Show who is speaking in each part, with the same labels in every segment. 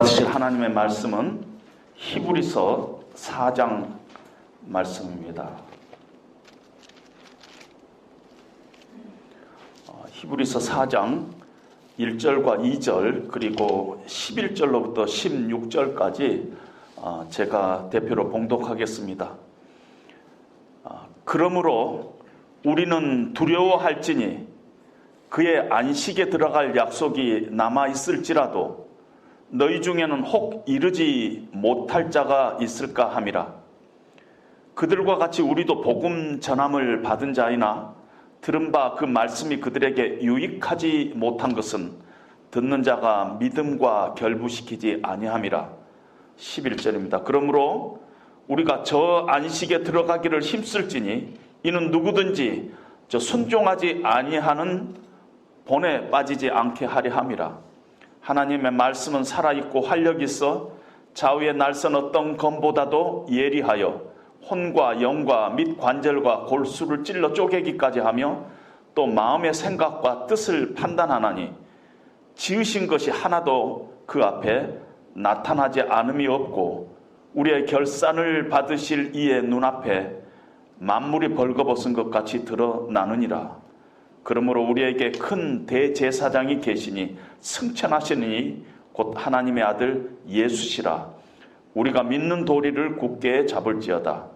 Speaker 1: 사실 하나님의 말씀은 히브리서 4장 말씀입니다. 히브리서 4장 1절과 2절 그리고 11절로부터 16절까지 제가 대표로 봉독하겠습니다. 그러므로 우리는 두려워할지니 그의 안식에 들어갈 약속이 남아있을지라도 너희 중에는 혹 이르지 못할 자가 있을까 함이라. 그들과 같이 우리도 복음 전함을 받은 자이나 들은 바 그 말씀이 그들에게 유익하지 못한 것은 듣는 자가 믿음과 결부시키지 아니함이라. 11절입니다. 그러므로 우리가 저 안식에 들어가기를 힘쓸지니 이는 누구든지 저 순종하지 아니하는 본에 빠지지 않게 하려 함이라. 하나님의 말씀은 살아있고 활력이 있어 좌우의 날선 어떤 검보다도 예리하여 혼과 영과 및 관절과 골수를 찔러 쪼개기까지 하며 또 마음의 생각과 뜻을 판단하나니 지으신 것이 하나도 그 앞에 나타나지 않음이 없고 우리의 결산을 받으실 이의 눈앞에 만물이 벌거벗은 것 같이 드러나느니라. 그러므로 우리에게 큰 대제사장이 계시니 승천하시니 곧 하나님의 아들 예수시라. 우리가 믿는 도리를 굳게 잡을지어다.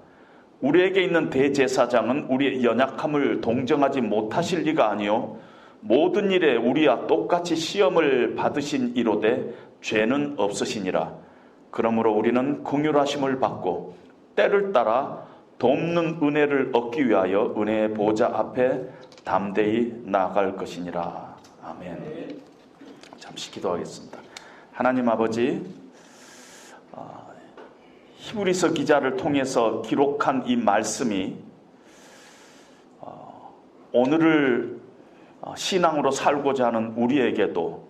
Speaker 1: 우리에게 있는 대제사장은 우리의 연약함을 동정하지 못하실 리가 아니요 모든 일에 우리와 똑같이 시험을 받으신 이로되 죄는 없으시니라. 그러므로 우리는 긍휼하심을 받고 때를 따라 돕는 은혜를 얻기 위하여 은혜의 보좌 앞에 담대히 나아갈 것이니라. 아멘. 잠시 기도하겠습니다. 하나님 아버지, 히브리서 기자를 통해서 기록한 이 말씀이 오늘을 신앙으로 살고자 하는 우리에게도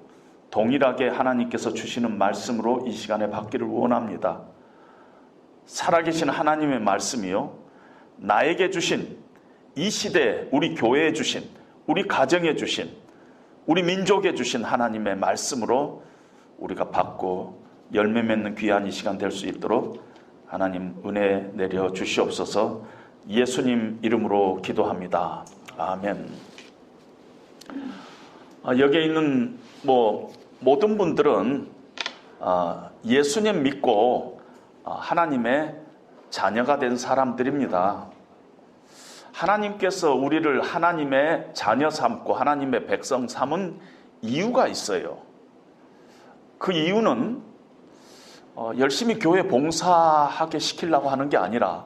Speaker 1: 동일하게 하나님께서 주시는 말씀으로 이 시간에 받기를 원합니다. 살아계신 하나님의 말씀이요, 나에게 주신 이 시대에 우리 교회에 주신, 우리 가정에 주신, 우리 민족에 주신 하나님의 말씀으로 우리가 받고 열매 맺는 귀한 이 시간 될 수 있도록 하나님 은혜 내려 주시옵소서. 예수님 이름으로 기도합니다. 아멘. 여기에 있는 모든 분들은 예수님 믿고 하나님의 자녀가 된 사람들입니다. 하나님께서 우리를 하나님의 자녀 삼고 하나님의 백성 삼은 이유가 있어요. 그 이유는 열심히 교회 봉사하게 시키려고 하는 게 아니라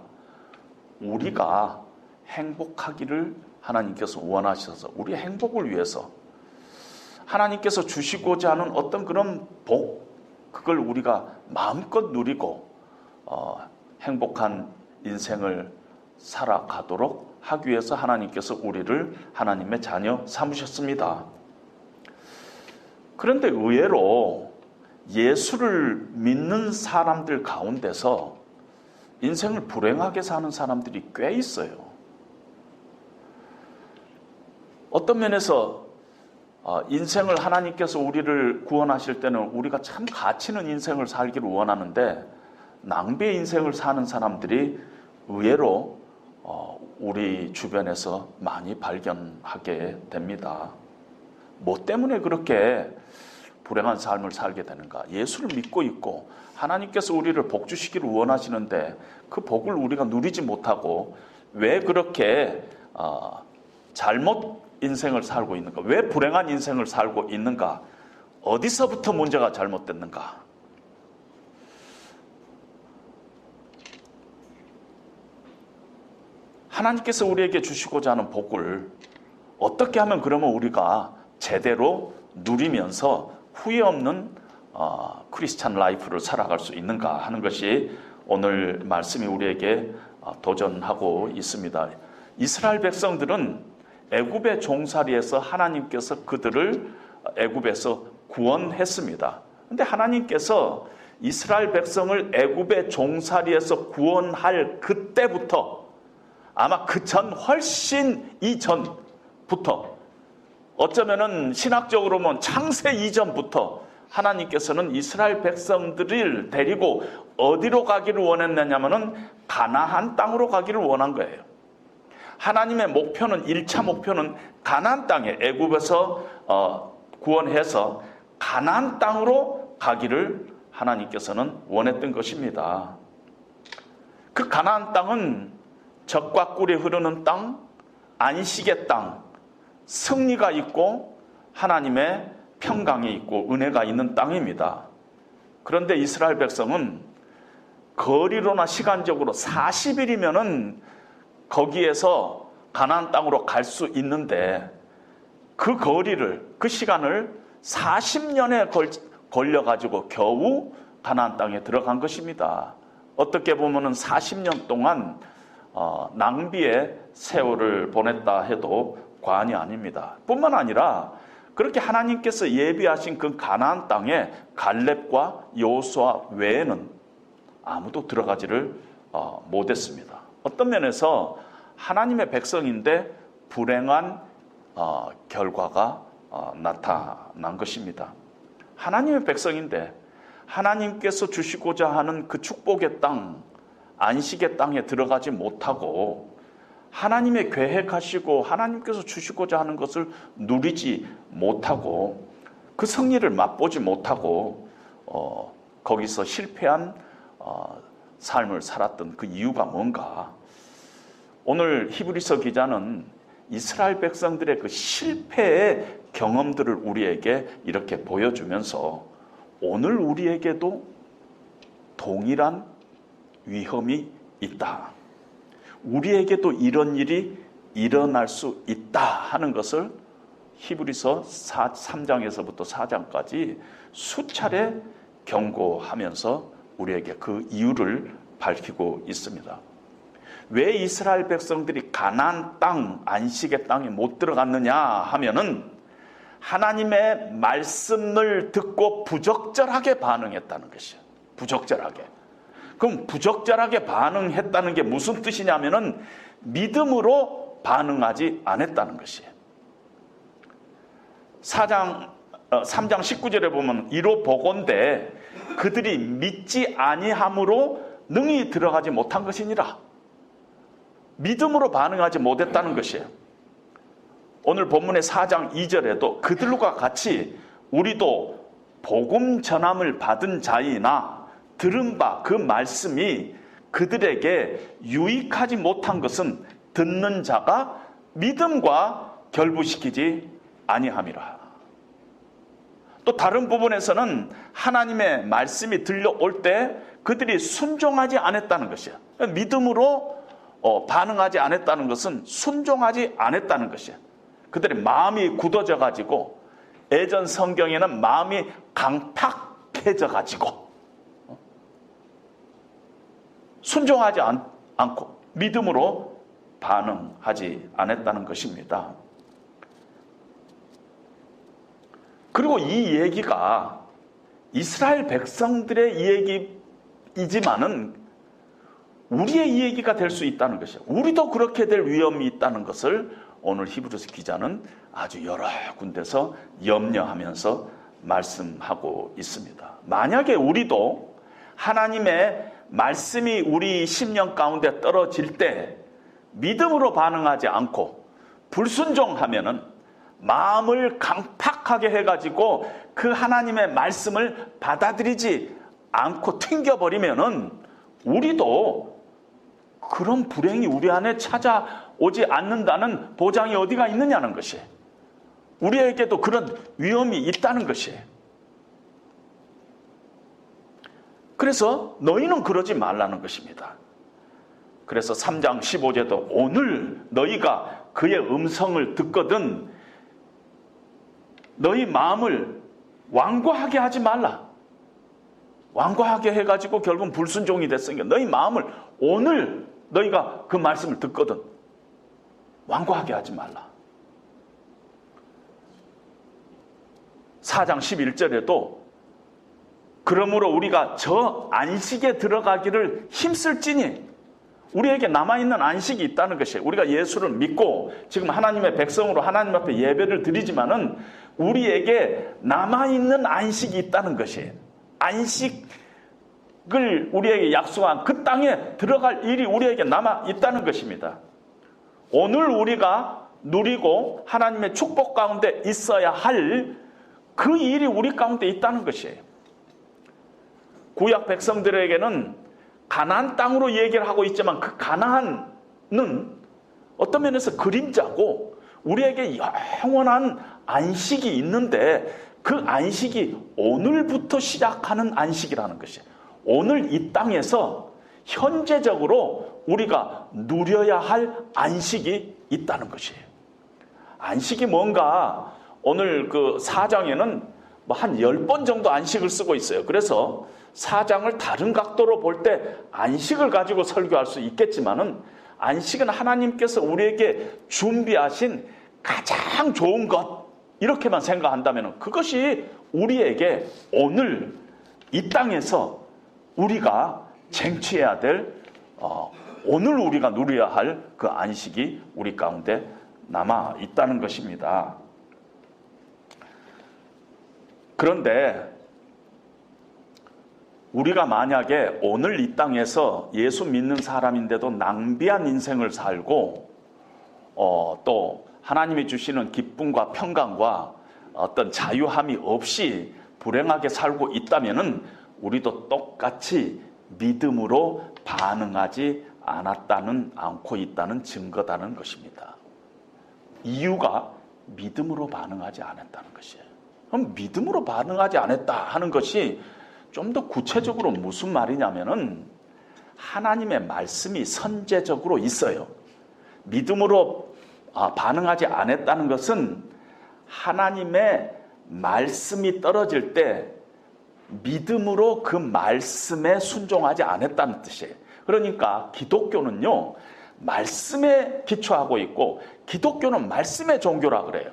Speaker 1: 우리가 행복하기를 하나님께서 원하셔서 우리의 행복을 위해서 하나님께서 주시고자 하는 어떤 그런 복, 그걸 우리가 마음껏 누리고 행복한 인생을 살아가도록 하기 위해서 하나님께서 우리를 하나님의 자녀 삼으셨습니다. 그런데 의외로 예수를 믿는 사람들 가운데서 인생을 불행하게 사는 사람들이 꽤 있어요. 어떤 면에서 인생을 하나님께서 우리를 구원하실 때는 우리가 참 가치 있는 인생을 살기를 원하는데 낭비의 인생을 사는 사람들이 의외로 우리 주변에서 많이 발견하게 됩니다. 뭐 때문에 그렇게 불행한 삶을 살게 되는가? 예수를 믿고 있고 하나님께서 우리를 복 주시기를 원하시는데 그 복을 우리가 누리지 못하고 왜 그렇게 잘못 인생을 살고 있는가? 왜 불행한 인생을 살고 있는가? 어디서부터 문제가 잘못됐는가? 하나님께서 우리에게 주시고자 하는 복을 어떻게 하면 그러면 우리가 제대로 누리면서 후회 없는 크리스찬 라이프를 살아갈 수 있는가 하는 것이 오늘 말씀이 우리에게 도전하고 있습니다. 이스라엘 백성들은 애굽의 종살이에서 하나님께서 그들을 애굽에서 구원했습니다. 그런데 하나님께서 이스라엘 백성을 애굽의 종살이에서 구원할 그때부터 아마 그 전 훨씬 이전부터 어쩌면은 신학적으로 보면 창세 이전부터 하나님께서는 이스라엘 백성들을 데리고 어디로 가기를 원했느냐면은 가나안 땅으로 가기를 원한 거예요. 하나님의 목표는 1차 목표는 가나안 땅에 애굽에서 구원해서 가나안 땅으로 가기를 하나님께서는 원했던 것입니다. 그 가나안 땅은 젖과 꿀이 흐르는 땅, 안식의 땅, 승리가 있고 하나님의 평강이 있고 은혜가 있는 땅입니다. 그런데 이스라엘 백성은 거리로나 시간적으로 40일이면은 거기에서 가나안 땅으로 갈 수 있는데 그 거리를, 그 시간을 40년에 걸려가지고 겨우 가나안 땅에 들어간 것입니다. 어떻게 보면은 40년 동안 낭비의 세월을 보냈다 해도 과언이 아닙니다. 뿐만 아니라 그렇게 하나님께서 예비하신 그 가나안 땅에 갈렙과 여호수아 외에는 아무도 들어가지를 못했습니다. 어떤 면에서 하나님의 백성인데 불행한 결과가 나타난 것입니다. 하나님의 백성인데 하나님께서 주시고자 하는 그 축복의 땅, 안식의 땅에 들어가지 못하고 하나님의 계획하시고 하나님께서 주시고자 하는 것을 누리지 못하고 그 승리를 맛보지 못하고 거기서 실패한 삶을 살았던 그 이유가 뭔가? 오늘 히브리서 기자는 이스라엘 백성들의 그 실패의 경험들을 우리에게 이렇게 보여주면서 오늘 우리에게도 동일한 위험이 있다. 우리에게도 이런 일이 일어날 수 있다 하는 것을 히브리서 3장에서부터 4장까지 수차례 경고하면서 우리에게 그 이유를 밝히고 있습니다. 왜 이스라엘 백성들이 가나안 땅, 안식의 땅에 못 들어갔느냐 하면은 하나님의 말씀을 듣고 부적절하게 반응했다는 것이에요. 부적절하게. 그럼 부적절하게 반응했다는 게 무슨 뜻이냐면은 믿음으로 반응하지 않았다는 것이에요. 3장 19절에 보면 이로 보건대 그들이 믿지 아니함으로 능히 들어가지 못한 것이니라. 믿음으로 반응하지 못했다는 것이에요. 오늘 본문의 4장 2절에도 그들과 같이 우리도 복음 전함을 받은 자이나 들은 바 그 말씀이 그들에게 유익하지 못한 것은 듣는 자가 믿음과 결부시키지 아니함이라. 또 다른 부분에서는 하나님의 말씀이 들려올 때 그들이 순종하지 않았다는 것이야. 믿음으로 반응하지 않았다는 것은 순종하지 않았다는 것이야. 그들의 마음이 굳어져 가지고 예전 성경에는 마음이 강팍해져 가지고 순종하지 않고 믿음으로 반응하지 않았다는 것입니다. 그리고 이 얘기가 이스라엘 백성들의 이야기이지만은 우리의 이야기가 될 수 있다는 것이에요. 우리도 그렇게 될 위험이 있다는 것을 오늘 히브리서 기자는 아주 여러 군데서 염려하면서 말씀하고 있습니다. 만약에 우리도 하나님의 말씀이 우리 심령 가운데 떨어질 때 믿음으로 반응하지 않고 불순종하면은 마음을 강팍하게 해가지고 그 하나님의 말씀을 받아들이지 않고 튕겨버리면은 우리도 그런 불행이 우리 안에 찾아오지 않는다는 보장이 어디가 있느냐는 것이에요. 우리에게도 그런 위험이 있다는 것이에요. 그래서 너희는 그러지 말라는 것입니다. 그래서 3장 15절도 오늘 너희가 그의 음성을 듣거든 너희 마음을 완고하게 하지 말라. 완고하게 해가지고 결국은 불순종이 됐으니까 너희 마음을 오늘 너희가 그 말씀을 듣거든 완고하게 하지 말라. 4장 11절에도 그러므로 우리가 저 안식에 들어가기를 힘쓸지니 우리에게 남아있는 안식이 있다는 것이에요. 우리가 예수를 믿고 지금 하나님의 백성으로 하나님 앞에 예배를 드리지만은 우리에게 남아있는 안식이 있다는 것이에요. 안식을 우리에게 약속한 그 땅에 들어갈 일이 우리에게 남아있다는 것입니다. 오늘 우리가 누리고 하나님의 축복 가운데 있어야 할 그 일이 우리 가운데 있다는 것이에요. 구약 백성들에게는 가나안 땅으로 얘기를 하고 있지만 그 가나안은 어떤 면에서 그림자고 우리에게 영원한 안식이 있는데 그 안식이 오늘부터 시작하는 안식이라는 것이에요. 오늘 이 땅에서 현재적으로 우리가 누려야 할 안식이 있다는 것이에요. 안식이 뭔가 오늘 그 4장에는 한 10번 정도 안식을 쓰고 있어요. 그래서 4장을 다른 각도로 볼 때 안식을 가지고 설교할 수 있겠지만은 안식은 하나님께서 우리에게 준비하신 가장 좋은 것 이렇게만 생각한다면 그것이 우리에게 오늘 이 땅에서 우리가 쟁취해야 될 오늘 우리가 누려야 할 그 안식이 우리 가운데 남아 있다는 것입니다. 그런데 우리가 만약에 오늘 이 땅에서 예수 믿는 사람인데도 낭비한 인생을 살고 또 하나님이 주시는 기쁨과 평강과 어떤 자유함이 없이 불행하게 살고 있다면은 우리도 똑같이 믿음으로 반응하지 않고 있다는 증거다는 것입니다. 이유가 믿음으로 반응하지 않았다는 것이에요. 그럼 믿음으로 반응하지 않았다 하는 것이 좀 더 구체적으로 무슨 말이냐면은 하나님의 말씀이 선제적으로 있어요. 믿음으로 반응하지 않았다는 것은 하나님의 말씀이 떨어질 때 믿음으로 그 말씀에 순종하지 않았다는 뜻이에요. 그러니까 기독교는요, 말씀에 기초하고 있고 기독교는 말씀의 종교라 그래요.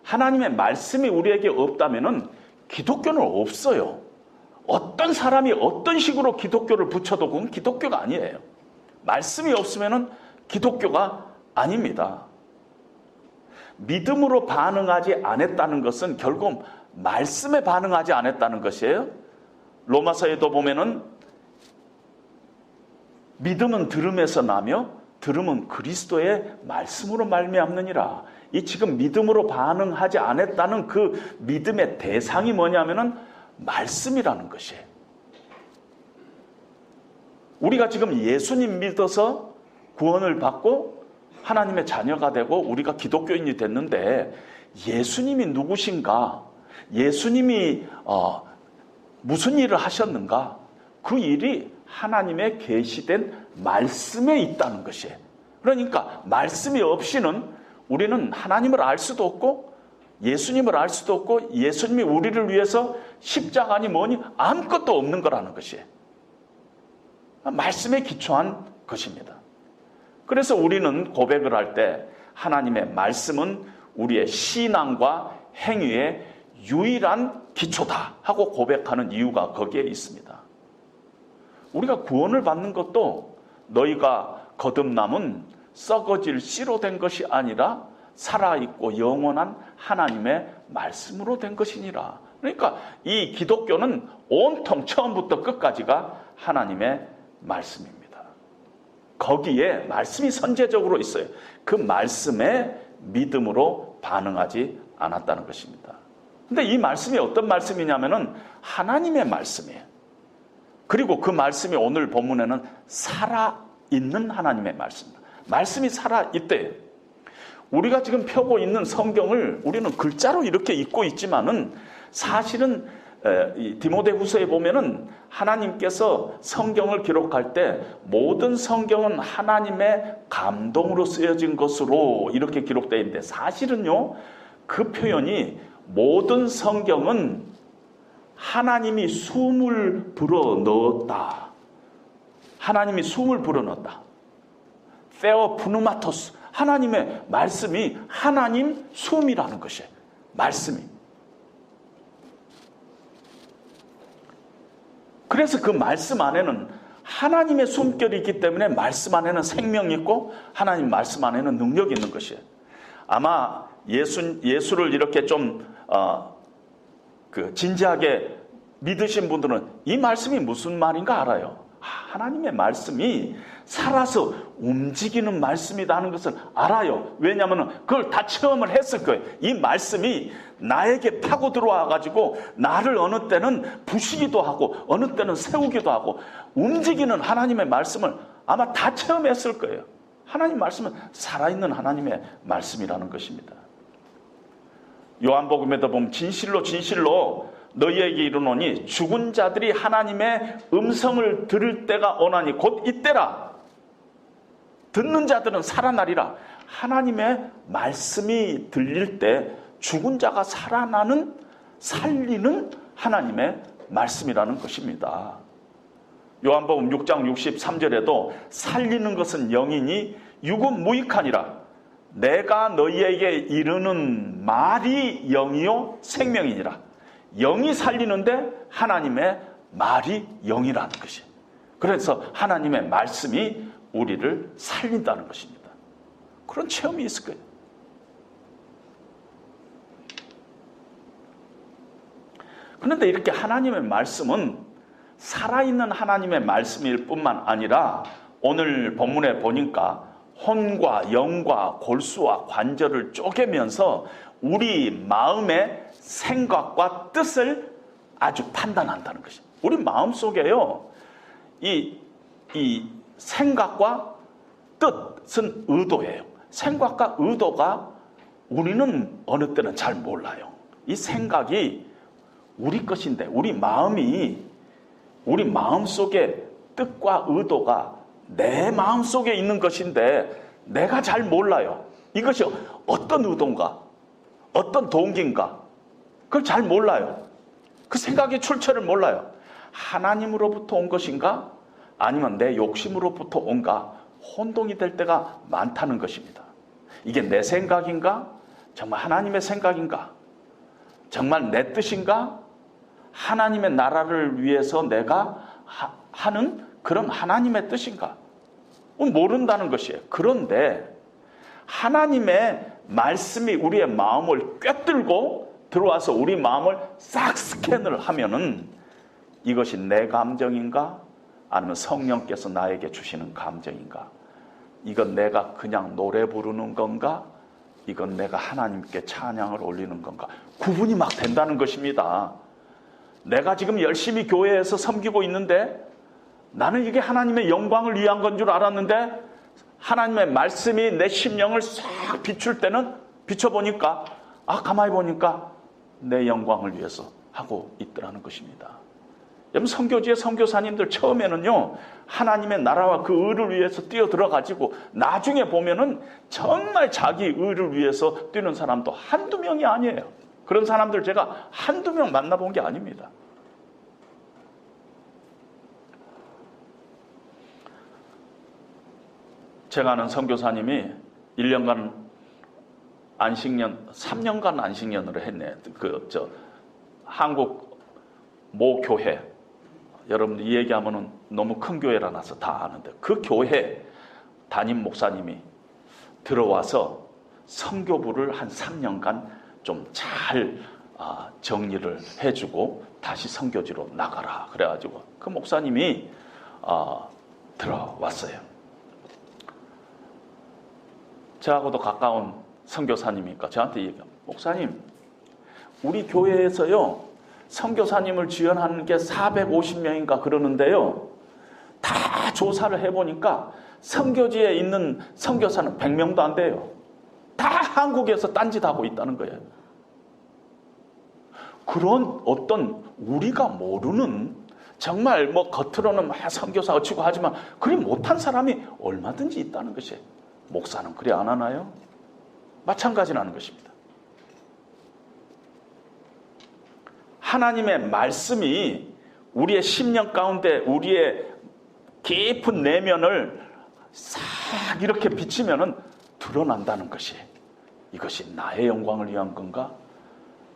Speaker 1: 하나님의 말씀이 우리에게 없다면은 기독교는 없어요. 어떤 사람이 어떤 식으로 기독교를 붙여도 그건 기독교가 아니에요. 말씀이 없으면은 기독교가 아닙니다. 믿음으로 반응하지 않았다는 것은 결국 말씀에 반응하지 않았다는 것이에요. 로마서에도 보면은 믿음은 들음에서 나며 들음은 그리스도의 말씀으로 말미암느니라. 이 지금 믿음으로 반응하지 않았다는 그 믿음의 대상이 뭐냐면은 말씀이라는 것이에요. 우리가 지금 예수님 믿어서 구원을 받고 하나님의 자녀가 되고 우리가 기독교인이 됐는데 예수님이 누구신가? 예수님이 무슨 일을 하셨는가? 그 일이 하나님의 계시된 말씀에 있다는 것이에요. 그러니까 말씀이 없이는 우리는 하나님을 알 수도 없고 예수님을 알 수도 없고 예수님이 우리를 위해서 십자가니 뭐니 아무것도 없는 거라는 것이에요. 말씀에 기초한 것입니다. 그래서 우리는 고백을 할 때 하나님의 말씀은 우리의 신앙과 행위의 유일한 기초다 하고 고백하는 이유가 거기에 있습니다. 우리가 구원을 받는 것도 너희가 거듭남은 썩어질 씨로 된 것이 아니라 살아있고 영원한 하나님의 말씀으로 된 것이니라. 그러니까 이 기독교는 온통 처음부터 끝까지가 하나님의 말씀입니다. 거기에 말씀이 선제적으로 있어요. 그 말씀에 믿음으로 반응하지 않았다는 것입니다. 근데 이 말씀이 어떤 말씀이냐면은 하나님의 말씀이에요. 그리고 그 말씀이 오늘 본문에는 살아있는 하나님의 말씀입니다. 말씀이 살아있대요. 우리가 지금 펴고 있는 성경을 우리는 글자로 이렇게 읽고 있지만은 사실은 디모데후서에 보면은 하나님께서 성경을 기록할 때 모든 성경은 하나님의 감동으로 쓰여진 것으로 이렇게 기록되어 있는데 사실은요, 그 표현이 모든 성경은 하나님이 숨을 불어 넣었다. 하나님이 숨을 불어 넣었다. 페어 푸누마토스. 하나님의 말씀이 하나님 숨이라는 것이에요. 말씀이. 그래서 그 말씀 안에는 하나님의 숨결이 있기 때문에 말씀 안에는 생명이 있고 하나님 말씀 안에는 능력이 있는 것이에요. 아마 예수를 이렇게 좀 진지하게 믿으신 분들은 이 말씀이 무슨 말인가 알아요. 하나님의 말씀이 살아서 움직이는 말씀이다 하는 것을 알아요. 왜냐하면 그걸 다 체험을 했을 거예요. 이 말씀이 나에게 파고 들어와 가지고 나를 어느 때는 부시기도 하고 어느 때는 세우기도 하고 움직이는 하나님의 말씀을 아마 다 체험했을 거예요. 하나님 말씀은 살아있는 하나님의 말씀이라는 것입니다. 요한복음에도 보면 진실로 진실로 너희에게 이르노니 죽은 자들이 하나님의 음성을 들을 때가 오나니 곧 이때라. 듣는 자들은 살아나리라. 하나님의 말씀이 들릴 때 죽은 자가 살아나는, 살리는 하나님의 말씀이라는 것입니다. 요한복음 6장 63절에도 살리는 것은 영이니 육은 무익하니라. 내가 너희에게 이르는 말이 영이요 생명이니라. 영이 살리는데 하나님의 말이 영이라는 것이. 그래서 하나님의 말씀이 우리를 살린다는 것입니다. 그런 체험이 있을 거예요. 그런데 이렇게 하나님의 말씀은 살아있는 하나님의 말씀일 뿐만 아니라 오늘 본문에 보니까 혼과 영과 골수와 관절을 쪼개면서 우리 마음의 생각과 뜻을 아주 판단한다는 것입니다. 우리 마음속에요, 이 생각과 뜻은 의도예요. 생각과 의도가 우리는 어느 때는 잘 몰라요. 이 생각이 우리 것인데 우리 마음이, 우리 마음속에 뜻과 의도가 내 마음속에 있는 것인데 내가 잘 몰라요. 이것이 어떤 의도인가, 어떤 동기인가, 그걸 잘 몰라요. 그 생각의 출처를 몰라요. 하나님으로부터 온 것인가 아니면 내 욕심으로부터 온가 혼동이 될 때가 많다는 것입니다. 이게 내 생각인가? 정말 하나님의 생각인가? 정말 내 뜻인가? 하나님의 나라를 위해서 내가 하는 그런 하나님의 뜻인가? 모른다는 것이에요. 그런데 하나님의 말씀이 우리의 마음을 꿰뚫고 들어와서 우리 마음을 싹 스캔을 하면은 이것이 내 감정인가? 아니면 성령께서 나에게 주시는 감정인가? 이건 내가 그냥 노래 부르는 건가? 이건 내가 하나님께 찬양을 올리는 건가? 구분이 막 된다는 것입니다. 내가 지금 열심히 교회에서 섬기고 있는데 나는 이게 하나님의 영광을 위한 건 줄 알았는데 하나님의 말씀이 내 심령을 싹 비출 때는 비춰보니까 가만히 보니까 내 영광을 위해서 하고 있더라는 것입니다. 여러분, 선교지의 선교사님들 처음에는요 하나님의 나라와 그 의를 위해서 뛰어들어가지고 나중에 보면은 정말 자기 의를 위해서 뛰는 사람도 한두 명이 아니에요. 그런 사람들 제가 한두 명 만나본 게 아닙니다. 제가 아는 선교사님이 1년간 안식년, 3년간 안식년으로 했네. 한국 모 교회, 여러분들 이 얘기하면은 너무 큰 교회라서 다 아는데 그 교회 담임 목사님이 들어와서 선교부를 한 3년간 좀 잘 정리를 해주고 다시 선교지로 나가라 그래가지고 그 목사님이 들어왔어요. 저하고도 가까운 선교사님이니까 저한테 얘기합니다. 목사님, 우리 교회에서요 선교사님을 지원하는 게 450명인가 그러는데요, 다 조사를 해보니까 선교지에 있는 선교사는 100명도 안 돼요. 다 한국에서 딴짓하고 있다는 거예요. 그런 어떤 우리가 모르는, 정말 뭐 겉으로는 막 선교사 어치고 하지만 그리 못한 사람이 얼마든지 있다는 것이에요. 목사는 그래 안 하나요? 마찬가지라는 것입니다. 하나님의 말씀이 우리의 심령 가운데 우리의 깊은 내면을 싹 이렇게 비치면은 드러난다는 것이, 이것이 나의 영광을 위한 건가?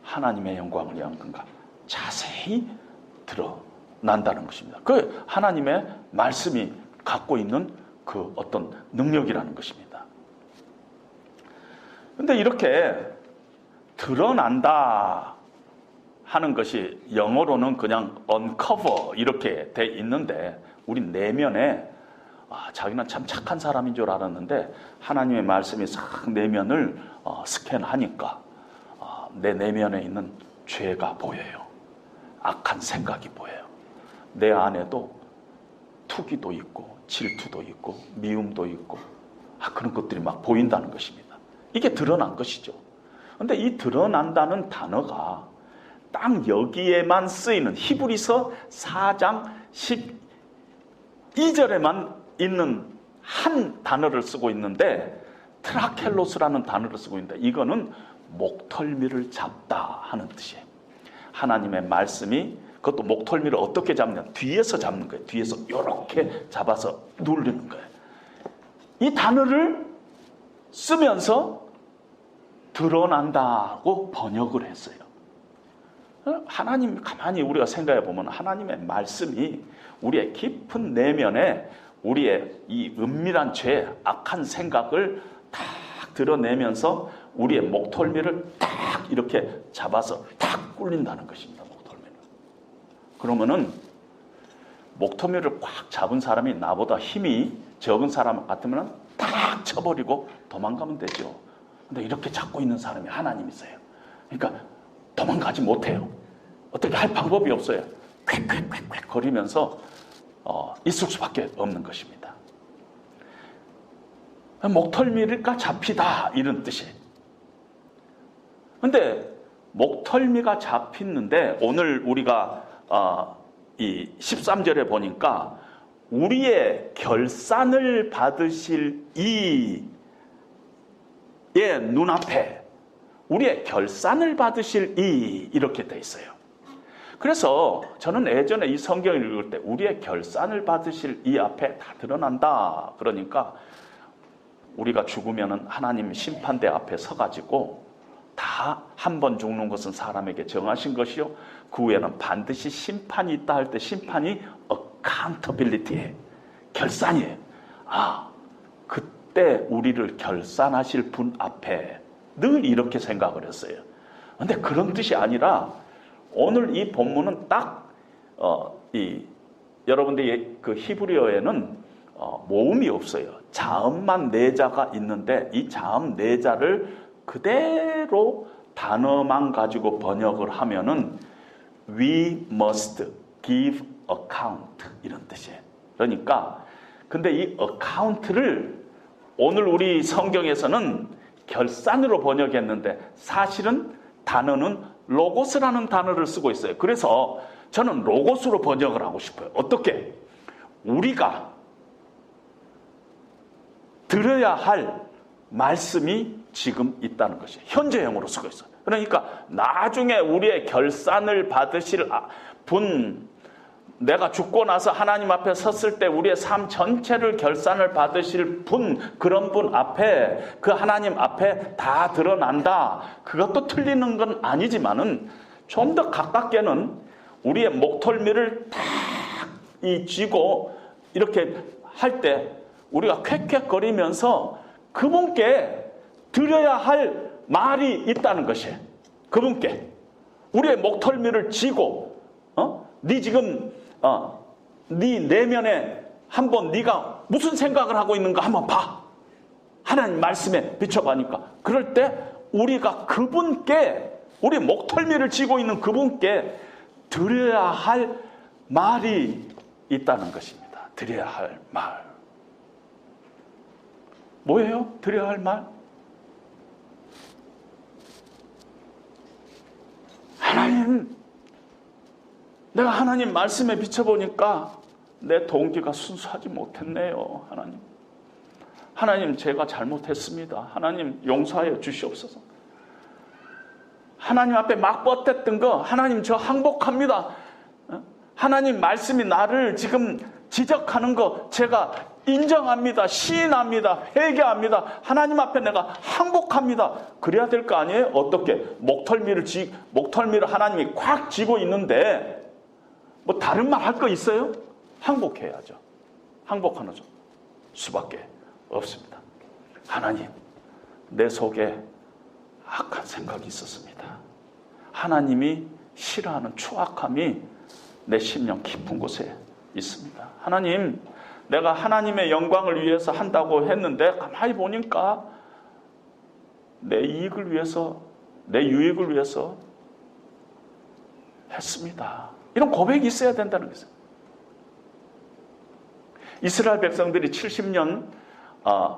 Speaker 1: 하나님의 영광을 위한 건가? 자세히 드러난다는 것입니다. 그 하나님의 말씀이 갖고 있는 그 어떤 능력이라는 것입니다. 근데 이렇게 드러난다 하는 것이 영어로는 그냥 uncover 이렇게 돼 있는데, 우리 내면에 자기는 참 착한 사람인 줄 알았는데 하나님의 말씀이 싹 내면을 스캔하니까 내 내면에 있는 죄가 보여요. 악한 생각이 보여요. 내 안에도 투기도 있고 질투도 있고 미움도 있고 그런 것들이 막 보인다는 것입니다. 이게 드러난 것이죠. 그런데 이 드러난다는 단어가 딱 여기에만 쓰이는 히브리서 4장 12절에만 있는 한 단어를 쓰고 있는데, 트라켈로스라는 단어를 쓰고 있는데, 이거는 목털미를 잡다 하는 뜻이에요. 하나님의 말씀이, 그것도 목털미를 어떻게 잡냐, 뒤에서 잡는 거예요. 뒤에서 이렇게 잡아서 누르는 거예요. 이 단어를 쓰면서 드러난다고 번역을 했어요. 하나님 가만히 우리가 생각해 보면 하나님의 말씀이 우리의 깊은 내면에 우리의 이 은밀한 죄, 악한 생각을 딱 드러내면서 우리의 목털미를 딱 이렇게 잡아서 딱 꿀린다는 것입니다. 목털미를. 그러면은 목털미를 꽉 잡은 사람이 나보다 힘이 적은 사람 같으면 딱 쳐버리고 도망가면 되죠. 근데 이렇게 잡고 있는 사람이 하나님이세요. 그러니까 도망가지 못해요. 어떻게 할 방법이 없어요. 퀭퀭퀭퀭 거리면서 있을 수밖에 없는 것입니다. 목털미가 잡히다 이런 뜻이에요. 근데 목털미가 잡히는데 오늘 우리가 이 13절에 보니까 우리의 결산을 받으실 이의 눈앞에 우리의 결산을 받으실 이 이렇게 돼 있어요. 그래서 저는 예전에 이 성경을 읽을 때 우리의 결산을 받으실 이 앞에 다 드러난다. 그러니까 우리가 죽으면 하나님 심판대 앞에 서가지고 다 한 번 죽는 것은 사람에게 정하신 것이요, 그 후에는 반드시 심판이 있다 할 때 심판이 accountability에 결산이에요. 그때 우리를 결산하실 분 앞에 늘 이렇게 생각을 했어요. 그런데 그런 뜻이 아니라 오늘 이 본문은 딱 여러분들이 그 히브리어에는 모음이 없어요. 자음만 네 자가 있는데 이 자음 네 자를 그대로 단어만 가지고 번역을 하면은 we must give account 이런 뜻이에요. 그러니까 근데 이 account를 오늘 우리 성경에서는 결산으로 번역했는데 사실은 단어는 로고스라는 단어를 쓰고 있어요. 그래서 저는 로고스로 번역을 하고 싶어요. 어떻게? 우리가 들어야 할 말씀이 지금 있다는 것이에요. 현재형으로 쓰고 있어요. 그러니까 나중에 우리의 결산을 받으실 분, 내가 죽고 나서 하나님 앞에 섰을 때 우리의 삶 전체를 결산을 받으실 분, 그런 분 앞에, 그 하나님 앞에 다 드러난다. 그것도 틀리는 건 아니지만은 좀 더 가깝게는 우리의 목털미를 탁 쥐고 이렇게 할 때 우리가 퀭퀭거리면서 그분께 드려야 할 말이 있다는 것이에요. 그분께 우리의 목털미를 쥐고 네 지금 네 내면에 한번 네가 무슨 생각을 하고 있는가 한번 봐. 하나님 말씀에 비춰봐니까. 그럴 때 우리가 그분께, 우리 목털미를 쥐고 있는 그분께 드려야 할 말이 있다는 것입니다. 드려야 할 말. 뭐예요? 드려야 할 말? 하나님, 내가 하나님 말씀에 비춰보니까 내 동기가 순수하지 못했네요. 하나님 제가 잘못했습니다. 하나님 용서하여 주시옵소서. 하나님 앞에 막 뻗댔던 거 하나님 저 항복합니다. 하나님 말씀이 나를 지금 지적하는 거 제가 인정합니다. 시인합니다. 회개합니다. 하나님 앞에 내가 항복합니다. 그래야 될 거 아니에요? 어떻게? 목털미를 하나님이 콱 쥐고 있는데 뭐 다른 말 할 거 있어요? 항복해야죠. 항복하는 수밖에 없습니다. 하나님, 내 속에 악한 생각이 있었습니다. 하나님이 싫어하는 추악함이 내 심령 깊은 곳에 있습니다. 하나님, 내가 하나님의 영광을 위해서 한다고 했는데 가만히 보니까 내 이익을 위해서, 내 유익을 위해서 했습니다. 이런 고백이 있어야 된다는 것이죠. 이스라엘 백성들이 70년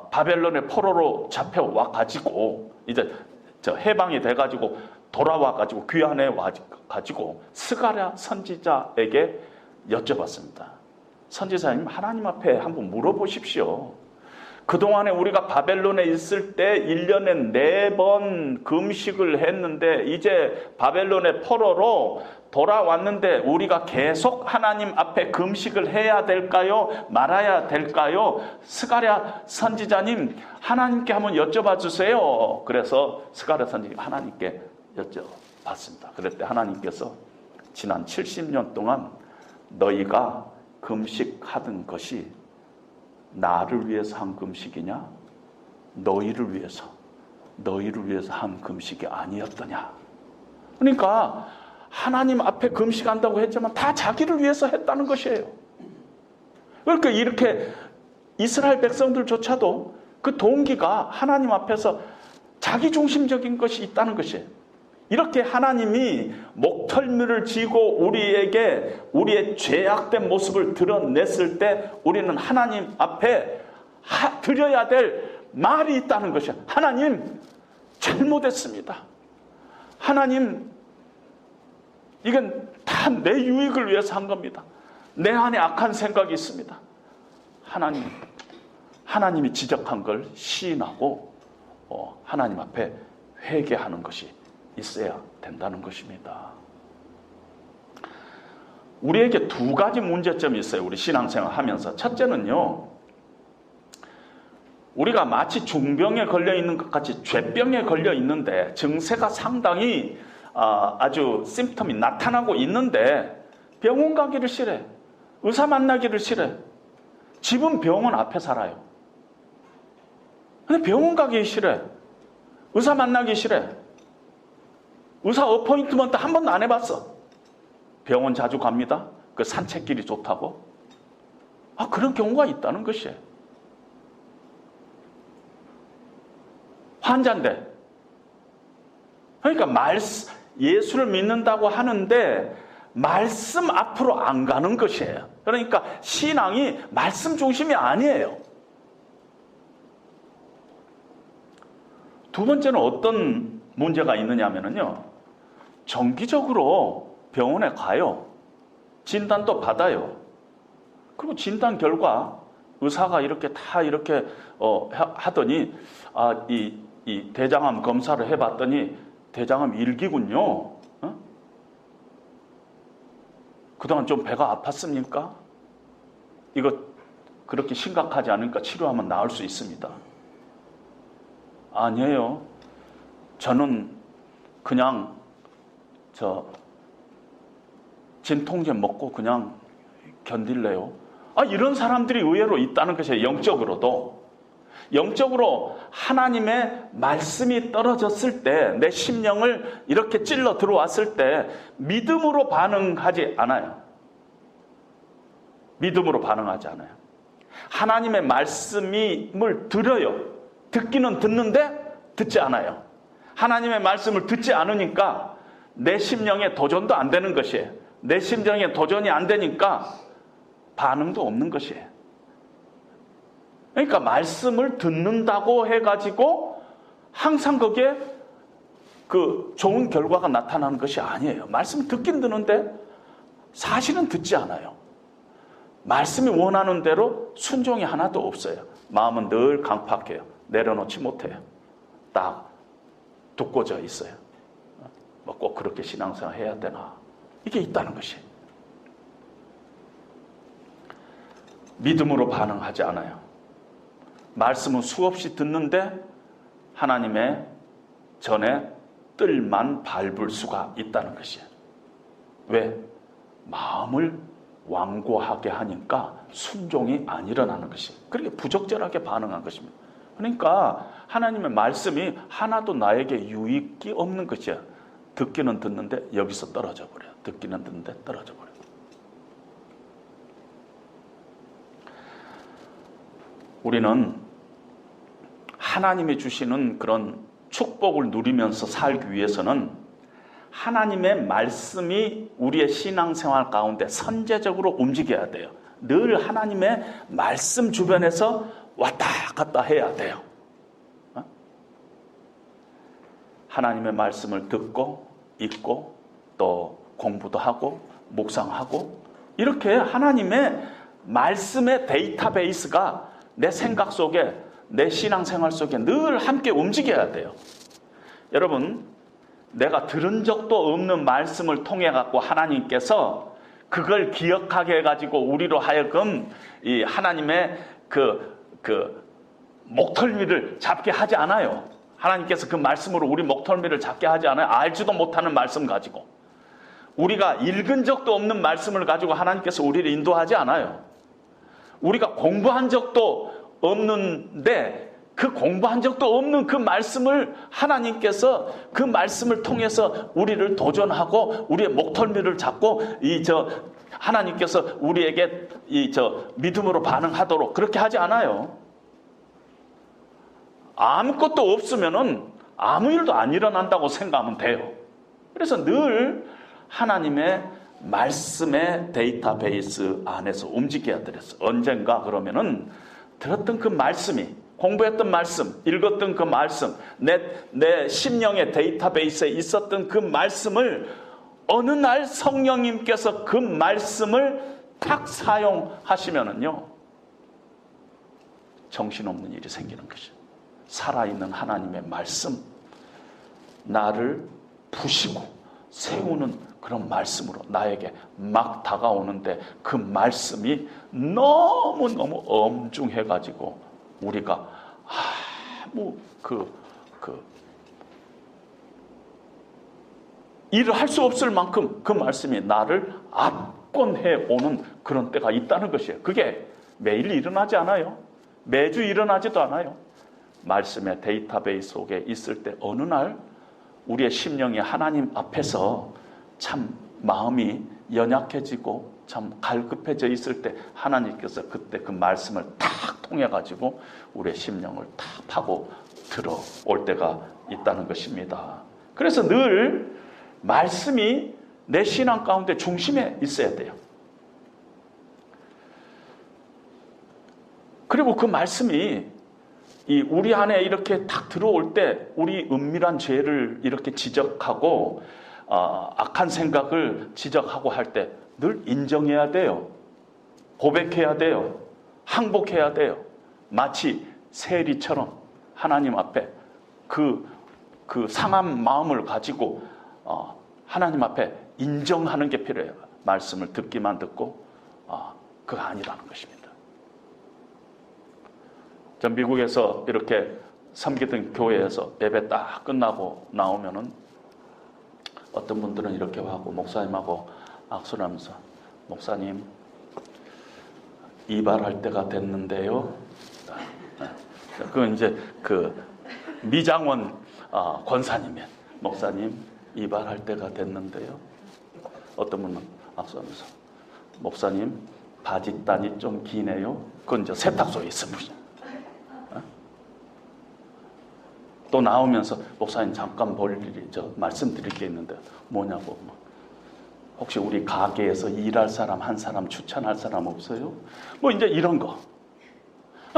Speaker 1: 바벨론의 포로로 잡혀와 가지고 이제 해방이 돼 가지고 돌아와 가지고 귀환해 와 가지고 스가랴 선지자에게 여쭤봤습니다. 선지자님, 하나님 앞에 한번 물어보십시오. 그동안에 우리가 바벨론에 있을 때 1년에 4번 금식을 했는데 이제 바벨론의 포로로 돌아왔는데 우리가 계속 하나님 앞에 금식을 해야 될까요? 말아야 될까요? 스가랴 선지자님, 하나님께 한번 여쭤봐 주세요. 그래서 스가랴 선지자님 하나님께 여쭤봤습니다. 그럴 때 하나님께서 지난 70년 동안 너희가 금식하던 것이 나를 위해서 한 금식이냐? 너희를 위해서 한 금식이 아니었더냐? 그러니까 하나님 앞에 금식한다고 했지만 다 자기를 위해서 했다는 것이에요. 그러니까 이렇게 이스라엘 백성들조차도 그 동기가 하나님 앞에서 자기중심적인 것이 있다는 것이에요. 이렇게 하나님이 목털미를 쥐고 우리에게 우리의 죄악된 모습을 드러냈을 때 우리는 하나님 앞에 드려야 될 말이 있다는 것이야. 하나님, 잘못했습니다. 하나님, 이건 다 내 유익을 위해서 한 겁니다. 내 안에 악한 생각이 있습니다. 하나님이 지적한 걸 시인하고 하나님 앞에 회개하는 것이 있어야 된다는 것입니다. 우리에게 2가지 문제점이 있어요. 우리 신앙생활 하면서. 첫째는요, 우리가 마치 중병에 걸려 있는 것 같이 죄병에 걸려 있는데 증세가 상당히 아주 심텀이 나타나고 있는데 병원 가기를 싫어해. 의사 만나기를 싫어해. 집은 병원 앞에 살아요. 근데 병원 가기 싫어해. 의사 만나기 싫어해. 의사 어포인트먼트 한 번도 안 해봤어. 병원 자주 갑니다. 그 산책길이 좋다고. 그런 경우가 있다는 것이에요. 환자인데. 그러니까 예수를 믿는다고 하는데 말씀 앞으로 안 가는 것이에요. 그러니까 신앙이 말씀 중심이 아니에요. 2번째는 어떤 문제가 있느냐면요. 정기적으로 병원에 가요. 진단도 받아요. 그리고 진단 결과 의사가 이렇게 다 이렇게 하더니 이 대장암 검사를 해봤더니 대장암 1기군요. 그동안 좀 배가 아팠습니까? 이거 그렇게 심각하지 않으니까 치료하면 나을 수 있습니다. 아니에요. 저는 그냥 진통제 먹고 그냥 견딜래요. 이런 사람들이 의외로 있다는 것이에요. 영적으로도. 영적으로 하나님의 말씀이 떨어졌을 때, 내 심령을 이렇게 찔러 들어왔을 때 믿음으로 반응하지 않아요. 믿음으로 반응하지 않아요. 하나님의 말씀을 들어요. 듣기는 듣는데 듣지 않아요. 하나님의 말씀을 듣지 않으니까 내 심령에 도전도 안 되는 것이에요. 내 심령에 도전이 안 되니까 반응도 없는 것이에요. 그러니까 말씀을 듣는다고 해가지고 항상 거기에 그 좋은 결과가 나타나는 것이 아니에요. 말씀을 듣긴 듣는데 사실은 듣지 않아요. 말씀이 원하는 대로 순종이 하나도 없어요. 마음은 늘 강팍해요. 내려놓지 못해요. 딱 굳고져 있어요. 꼭 그렇게 신앙생활 해야 되나? 이게 있다는 것이에요. 믿음으로 반응하지 않아요. 말씀은 수없이 듣는데 하나님의 전에 뜰만 밟을 수가 있다는 것이에요. 왜? 마음을 완고하게 하니까 순종이 안 일어나는 것이에요. 그렇게 부적절하게 반응한 것입니다. 그러니까 하나님의 말씀이 하나도 나에게 유익이 없는 것이야. 듣기는 듣는데 여기서 떨어져 버려. 듣기는 듣는데 떨어져 버려. 우리는 하나님이 주시는 그런 축복을 누리면서 살기 위해서는 하나님의 말씀이 우리의 신앙생활 가운데 선제적으로 움직여야 돼요. 늘 하나님의 말씀 주변에서 왔다 갔다 해야 돼요. 하나님의 말씀을 듣고 읽고 또 공부도 하고 묵상하고 이렇게 하나님의 말씀의 데이터베이스가 내 생각 속에 내 신앙생활 속에 늘 함께 움직여야 돼요. 여러분, 내가 들은 적도 없는 말씀을 통해 갖고 하나님께서 그걸 기억하게 해가지고 우리로 하여금 이 하나님의 그 목덜미를 잡게 하지 않아요. 하나님께서 그 말씀으로 우리 목덜미를 잡게 하지 않아요. 알지도 못하는 말씀 가지고. 우리가 읽은 적도 없는 말씀을 가지고 하나님께서 우리를 인도하지 않아요. 우리가 공부한 적도 없는데 그 공부한 적도 없는 그 말씀을 하나님께서 그 말씀을 통해서 우리를 도전하고 우리의 목덜미를 잡고 하나님께서 우리에게 믿음으로 반응하도록 그렇게 하지 않아요. 아무것도 없으면은 아무 일도 안 일어난다고 생각하면 돼요. 그래서 늘 하나님의 말씀의 데이터베이스 안에서 움직여야 되겠어. 언젠가 그러면은 들었던 그 말씀이, 공부했던 말씀, 읽었던 그 말씀, 내 심령의 데이터베이스에 있었던 그 말씀을 어느 날 성령님께서 그 말씀을 탁 사용하시면은요, 정신없는 일이 생기는 것이죠. 살아있는 하나님의 말씀, 나를 부시고 세우는 그런 말씀으로 나에게 막 다가오는데 그 말씀이 너무너무 엄중해가지고 우리가 일을 할 수 없을 만큼 그 말씀이 나를 압권해 오는 그런 때가 있다는 것이에요. 그게 매일 일어나지 않아요. 매주 일어나지도 않아요. 말씀의 데이터베이스 속에 있을 때 어느 날 우리의 심령이 하나님 앞에서 참 마음이 연약해지고 참 갈급해져 있을 때 하나님께서 그때 그 말씀을 탁 통해 가지고 우리의 심령을 탁 파고 들어올 때가 있다는 것입니다. 그래서 늘 말씀이 내 신앙 가운데 중심에 있어야 돼요. 그리고 그 말씀이 우리 안에 이렇게 탁 들어올 때 우리 은밀한 죄를 이렇게 지적하고 악한 생각을 지적하고 할 때 늘 인정해야 돼요. 고백해야 돼요. 항복해야 돼요. 마치 세리처럼 하나님 앞에 그 상한 마음을 가지고 하나님 앞에 인정하는 게 필요해요. 말씀을 듣기만 듣고 그거 아니라는 것입니다. 전 미국에서 이렇게 섬기던 교회에서 예배 딱 끝나고 나오면은 어떤 분들은 이렇게 하고 목사님하고 악수를 하면서 목사님 이발할 때가 됐는데요. 그건 이제 그 미장원 권사님이에요. 목사님 이발할 때가 됐는데요. 어떤 분은 악수하면서 목사님 바지단이 좀 기네요. 그건 이제 세탁소에 있습니다. 또 나오면서 목사님 잠깐 볼 일이 말씀드릴 게 있는데 뭐냐고. 혹시 우리 가게에서 일할 사람 한 사람 추천할 사람 없어요? 뭐 이제 이런 거.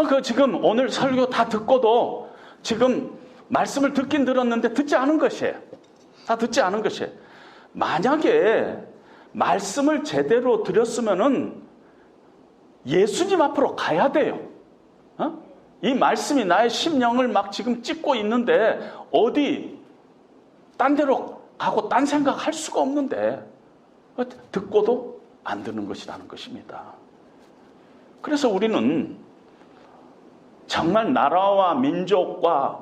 Speaker 1: 그 지금 오늘 설교 다 듣고도 지금 말씀을 듣긴 들었는데 듣지 않은 것이에요. 다 듣지 않은 것이에요. 만약에 말씀을 제대로 들었으면은 예수님 앞으로 가야 돼요. 이 말씀이 나의 심령을 막 지금 찢고 있는데 어디 딴 데로 가고 딴 생각할 수가 없는데 듣고도 안 듣는 것이라는 것입니다. 그래서 우리는 정말 나라와 민족과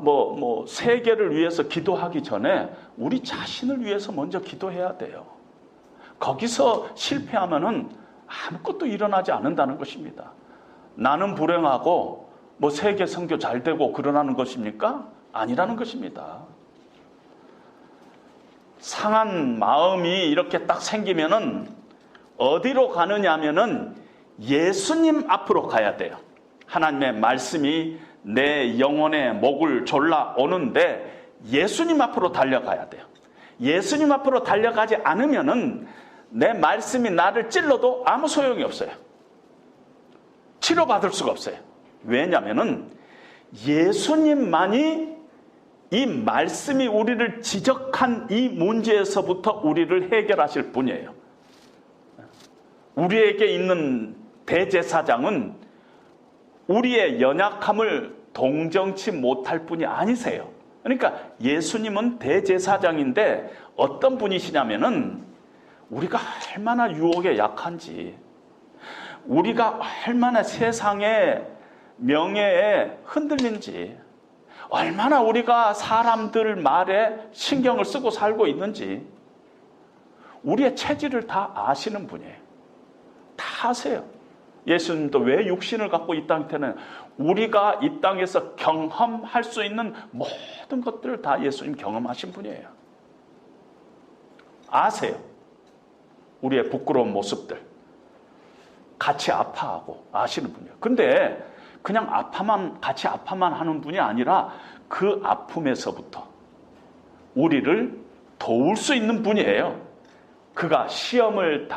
Speaker 1: 세계를 위해서 기도하기 전에 우리 자신을 위해서 먼저 기도해야 돼요. 거기서 실패하면은 아무것도 일어나지 않는다는 것입니다. 나는 불행하고 뭐 세계 선교 잘 되고 그러라는 것입니까? 아니라는 것입니다. 상한 마음이 이렇게 딱 생기면은 어디로 가느냐면은 예수님 앞으로 가야 돼요. 하나님의 말씀이 내 영혼의 목을 졸라 오는데 예수님 앞으로 달려가야 돼요. 예수님 앞으로 달려가지 않으면은 내 말씀이 나를 찔러도 아무 소용이 없어요. 치료받을 수가 없어요. 왜냐하면은 예수님만이 이 말씀이 우리를 지적한 이 문제에서부터 우리를 해결하실 분이에요. 우리에게 있는 대제사장은 우리의 연약함을 동정치 못할 분이 아니세요. 그러니까 예수님은 대제사장인데 어떤 분이시냐면은 우리가 얼마나 유혹에 약한지, 우리가 얼마나 세상의 명예에 흔들린지, 얼마나 우리가 사람들 말에 신경을 쓰고 살고 있는지 우리의 체질을 다 아시는 분이에요. 다 아세요. 예수님도 왜 육신을 갖고 이 땅에 태어나요? 우리가 이 땅에서 경험할 수 있는 모든 것들을 다 예수님 경험하신 분이에요. 아세요. 우리의 부끄러운 모습들 같이 아파하고 아시는 분이에요. 근데 그냥 같이 아파만 하는 분이 아니라 그 아픔에서부터 우리를 도울 수 있는 분이에요. 그가 시험을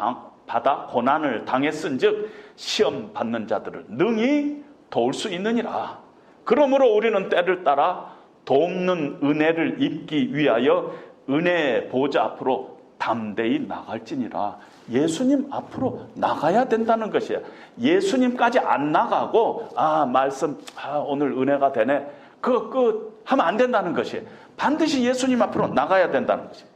Speaker 1: 받아 고난을 당했은즉 시험 받는 자들을 능히 도울 수 있느니라. 그러므로 우리는 때를 따라 돕는 은혜를 입기 위하여 은혜의 보좌 앞으로 담대히 나갈지니라. 예수님 앞으로 나가야 된다는 것이에요. 예수님까지 안 나가고 말씀 오늘 은혜가 되네 그거 끝 하면 안 된다는 것이에요. 반드시 예수님 앞으로 나가야 된다는 것이에요.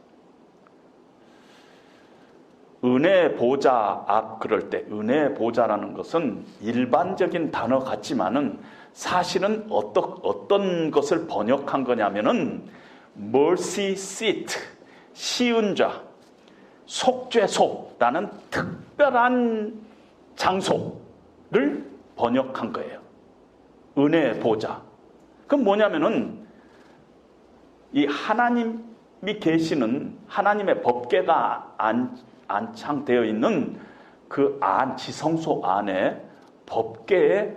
Speaker 1: 은혜 보좌 앞 그럴 때 은혜 보좌라는 것은 일반적인 단어 같지만은 사실은 어떤 것을 번역한 거냐면은 mercy seat, 시은좌, 속죄소라는 특별한 장소를 번역한 거예요. 은혜 보좌. 그럼 뭐냐면은 이 하나님이 계시는 하나님의 법궤가 안창되어 있는 그 지성소 안에 법궤에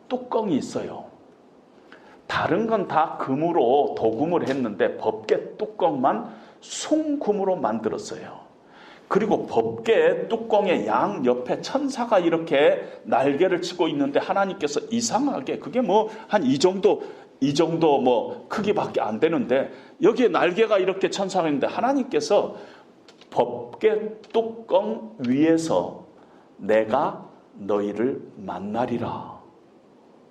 Speaker 1: 뚜껑이 있어요. 다른 건 다 금으로 도금을 했는데 법궤 뚜껑만 송금으로 만들었어요. 그리고 법궤 뚜껑의 양 옆에 천사가 이렇게 날개를 치고 있는데 하나님께서 이상하게 그게 뭐 한 이 정도 뭐 크기밖에 안 되는데 여기에 날개가 이렇게 천사가 있는데 하나님께서 법궤 뚜껑 위에서 내가 너희를 만나리라.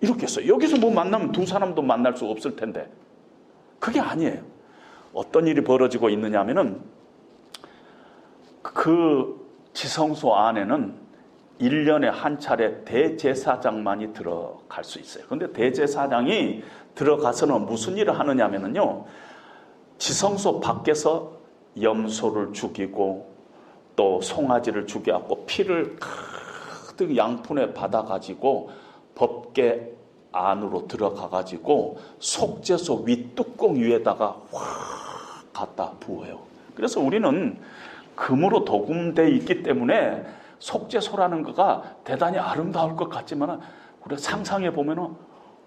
Speaker 1: 이렇게 했어요. 여기서 뭐 만나면 두 사람도 만날 수 없을 텐데. 그게 아니에요. 어떤 일이 벌어지고 있느냐 하면은 그 지성소 안에는 1년에 한 차례 대제사장만이 들어갈 수 있어요. 그런데 대제사장이 들어가서는 무슨 일을 하느냐 하면요. 지성소 밖에서 염소를 죽이고 또 송아지를 죽여갖고 피를 가득 양푼에 받아가지고 법궤 안으로 들어가가지고 속죄소 윗뚜껑 위에다가 확 갖다 부어요. 그래서 우리는 금으로 도금되어 있기 때문에 속죄소라는 거가 대단히 아름다울 것 같지만 우리가 상상해 보면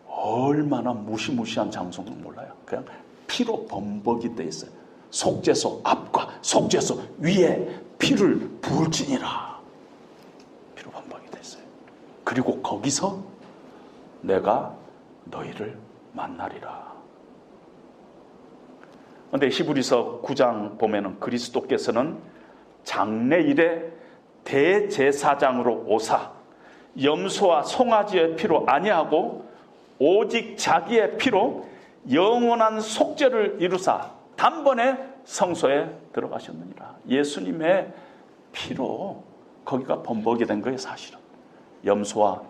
Speaker 1: 얼마나 무시무시한 장소는 몰라요. 그냥 피로 범벅이 돼 있어요. 속죄소 앞과 속죄소 위에 피를 부을지니라. 피로 범벅이 돼 있어요. 그리고 거기서 내가 너희를 만나리라. 그런데 히브리서 9장 보면은 그리스도께서는 장래일에 대제사장으로 오사 염소와 송아지의 피로 아니하고 오직 자기의 피로 영원한 속죄를 이루사 단번에 성소에 들어가셨느니라. 예수님의 피로 거기가 범벅이 된 거예요. 사실은 염소와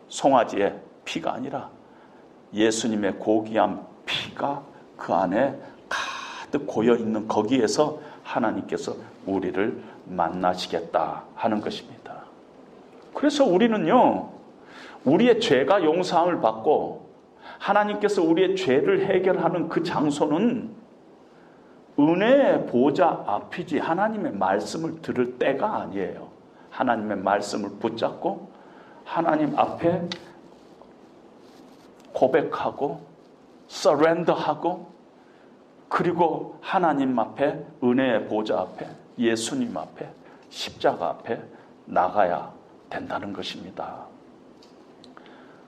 Speaker 1: 송아지의 피가 아니라 예수님의 고귀한 피가 그 안에 가득 고여있는 거기에서 하나님께서 우리를 만나시겠다 하는 것입니다. 그래서 우리는요 우리의 죄가 용서함을 받고 하나님께서 우리의 죄를 해결하는 그 장소는 은혜의 보좌 앞이지 하나님의 말씀을 들을 때가 아니에요. 하나님의 말씀을 붙잡고 하나님 앞에 고백하고 서렌더하고 그리고 하나님 앞에 은혜의 보좌 앞에 예수님 앞에 십자가 앞에 나가야 된다는 것입니다.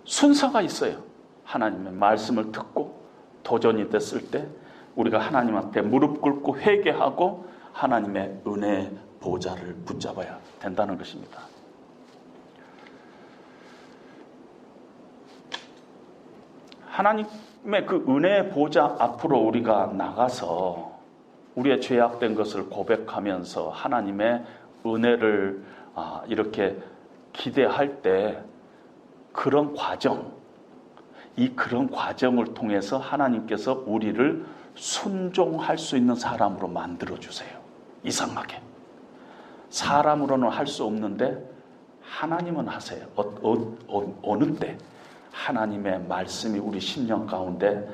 Speaker 1: 순서가 있어요. 하나님의 말씀을 듣고 도전이 됐을 때 우리가 하나님 앞에 무릎 꿇고 회개하고 하나님의 은혜의 보좌를 붙잡아야 된다는 것입니다. 하나님의 그 은혜의 보좌 앞으로 우리가 나가서 우리의 죄악된 것을 고백하면서 하나님의 은혜를 이렇게 기대할 때 그런 과정을 통해서 하나님께서 우리를 순종할 수 있는 사람으로 만들어주세요. 이상하게. 사람으로는 할 수 없는데 하나님은 하세요. 어느 때 하나님의 말씀이 우리 심령 가운데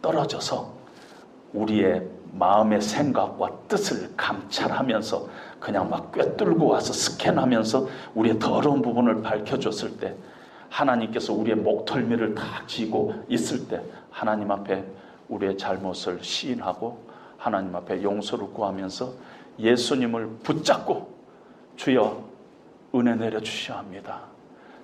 Speaker 1: 떨어져서 우리의 마음의 생각과 뜻을 감찰하면서 그냥 막 꿰뚫고 와서 스캔하면서 우리의 더러운 부분을 밝혀줬을 때 하나님께서 우리의 목덜미를 다 쥐고 있을 때 하나님 앞에 우리의 잘못을 시인하고 하나님 앞에 용서를 구하면서 예수님을 붙잡고 주여 은혜 내려주셔야 합니다.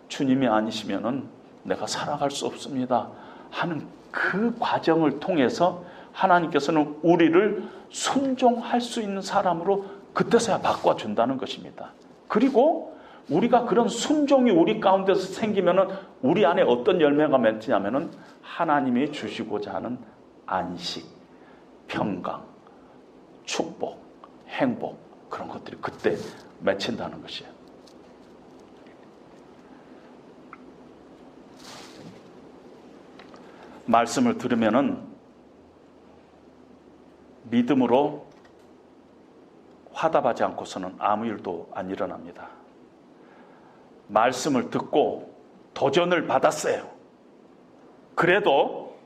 Speaker 1: 주님이 아니시면은 내가 살아갈 수 없습니다 하는 그 과정을 통해서 하나님께서는 우리를 순종할 수 있는 사람으로 그때서야 바꿔준다는 것입니다. 그리고 우리가 그런 순종이 우리 가운데서 생기면은 우리 안에 어떤 열매가 맺히냐면은 하나님이 주시고자 하는 안식, 평강, 축복, 행복 그런 것들이 그때 맺힌다는 것이에요. 말씀을 들으면은 믿음으로 화답하지 않고서는 아무 일도 안 일어납니다. 말씀을 듣고 도전을 받았어요. 그래도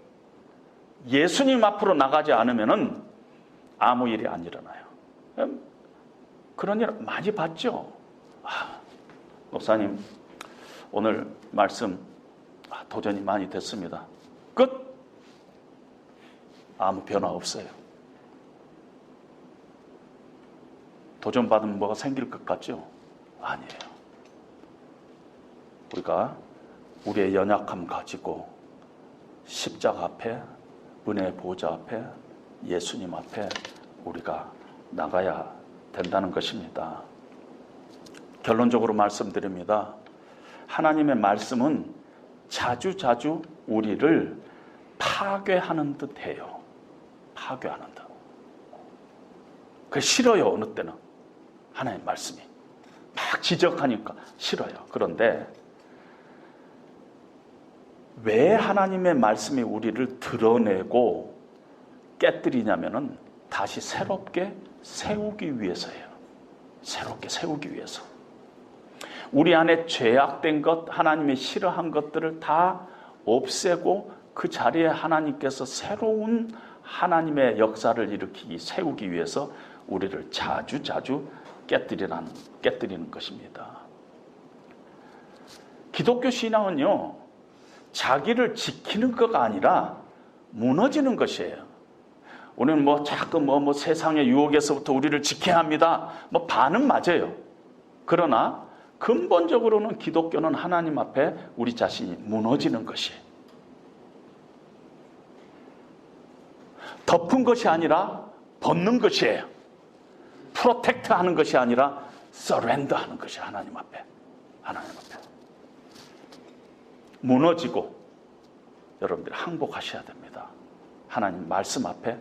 Speaker 1: 예수님 앞으로 나가지 않으면은 아무 일이 안 일어나요. 그런 일 많이 봤죠. 목사님 오늘 말씀 도전이 많이 됐습니다. 끝. 아무 변화 없어요. 도전받으면 뭐가 생길 것 같죠? 아니에요. 우리가 우리의 연약함 가지고 십자가 앞에 은혜의 보좌 앞에 예수님 앞에 우리가 나가야 된다는 것입니다. 결론적으로 말씀드립니다. 하나님의 말씀은 자주자주 우리를 파괴하는 듯 해요. 파괴하는 듯. 그게 싫어요. 어느 때는 하나님의 말씀이 막 지적하니까 싫어요. 그런데 왜 하나님의 말씀이 우리를 드러내고 깨뜨리냐면은 다시 새롭게 세우기 위해서예요. 새롭게 세우기 위해서. 우리 안에 죄악된 것, 하나님이 싫어한 것들을 다 없애고 그 자리에 하나님께서 새로운 하나님의 역사를 일으키기, 세우기 위해서 우리를 자주자주 깨뜨리는 것입니다. 기독교 신앙은요, 자기를 지키는 것가 아니라 무너지는 것이에요. 우리는 자꾸 세상의 유혹에서부터 우리를 지켜야 합니다. 반은 맞아요. 그러나 근본적으로는 기독교는 하나님 앞에 우리 자신이 무너지는 것이에요. 덮은 것이 아니라 벗는 것이에요. 프로텍트 하는 것이 아니라 서렌더 하는 것이 하나님 앞에. 하나님 앞에. 무너지고 여러분들이 항복하셔야 됩니다. 하나님 말씀 앞에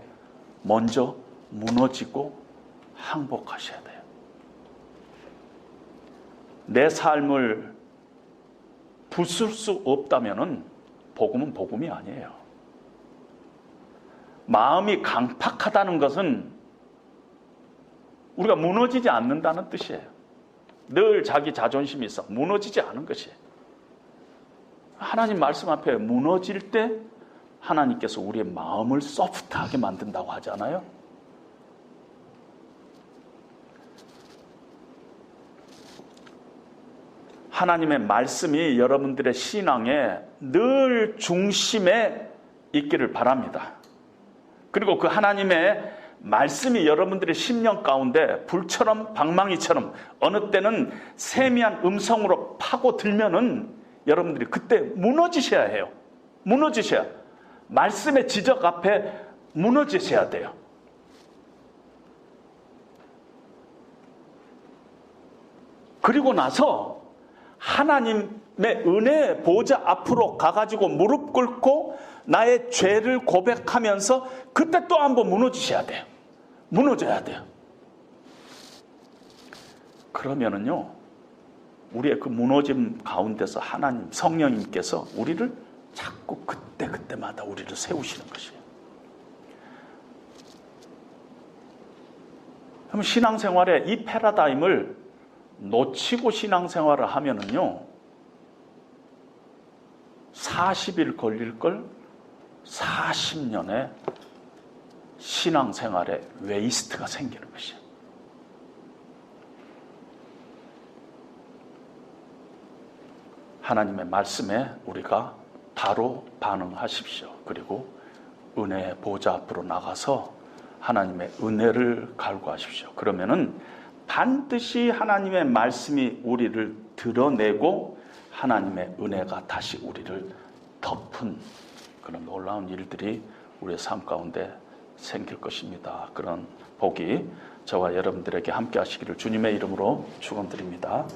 Speaker 1: 먼저 무너지고 항복하셔야 돼요. 내 삶을 부술 수 없다면은 복음은 복음이 아니에요. 마음이 강팍하다는 것은 우리가 무너지지 않는다는 뜻이에요. 늘 자기 자존심이 있어 무너지지 않은 것이에요. 하나님 말씀 앞에 무너질 때 하나님께서 우리의 마음을 소프트하게 만든다고 하잖아요. 하나님의 말씀이 여러분들의 신앙의 늘 중심에 있기를 바랍니다. 그리고 그 하나님의 말씀이 여러분들의 심령 가운데 불처럼 방망이처럼 어느 때는 세미한 음성으로 파고들면은 여러분들이 그때 무너지셔야 해요. 무너지셔야. 말씀의 지적 앞에 무너지셔야 돼요. 그리고 나서 하나님의 은혜의 보좌 앞으로 가가지고 무릎 꿇고 나의 죄를 고백하면서 그때 또 한번 무너지셔야 돼요. 무너져야 돼요. 그러면은요, 우리의 그 무너짐 가운데서 하나님, 성령님께서 우리를 자꾸 그때마다 우리를 세우시는 것이에요. 그럼 신앙생활에 이 패러다임을 놓치고 신앙생활을 하면은요, 40일 걸릴 걸 40년의 신앙생활에 웨이스트가 생기는 것이에요. 하나님의 말씀에 우리가 바로 반응하십시오. 그리고 은혜의 보좌 앞으로 나가서 하나님의 은혜를 갈구하십시오. 그러면은 반드시 하나님의 말씀이 우리를 드러내고 하나님의 은혜가 다시 우리를 덮은 그런 놀라운 일들이 우리의 삶 가운데 생길 것입니다. 그런 복이 저와 여러분들에게 함께 하시기를 주님의 이름으로 축원드립니다.